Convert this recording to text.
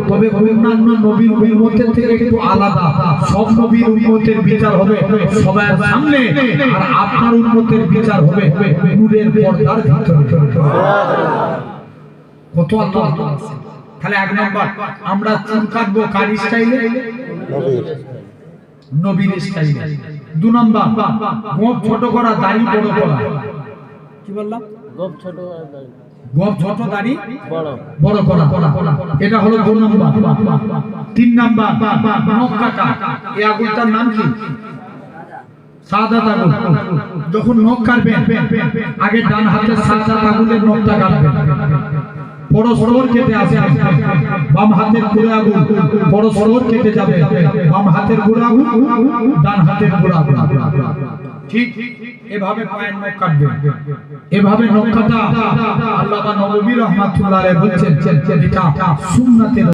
তবে অন্যান্য নবীর উম্মতের থেকে একটু আলাদা। সব নবীর উম্মতের বিচার হবে সবার সামনে, আর আপনার উম্মতের বিচার হবে নূরের পর্দার ভিতরে। কত আল্লাহ আছে। তাহলে এক নাম্বার আমরা চুল কাটবো কার স্টাইলে? নবীর স্টাইলে। দুই নাম্বার গোঁফ ছোট করা, দাড়ি বড় করা। কি বললাম? গোঁফ ছোট করা, দাড়ি গোঁফ ছোট, দাড়ি বড় করা, এটা হলো 2 নাম্বার। 3 নাম্বার নখ কাটা। এই আগুনটার নাম কি? সাদাত আগুন। যখন নখ কাটবেন আগে ডান হাতে সাদাত আগুনের নখটা কাটবেন, বড় সরোর কেটে আসবে, বাম হাতের গোড়া আগুন বড় সরোর কেটে যাবে, বাম হাতের গোড়া আগুন ডান হাতের গোড়া আগুন। ঠিক এভাবে পায়ের নখ কাটবে। এভাবে নখ কাটা আল্লামা নববী রাহমাতুল্লাহ আলাইহি বলেছেন এটা সুন্নাতের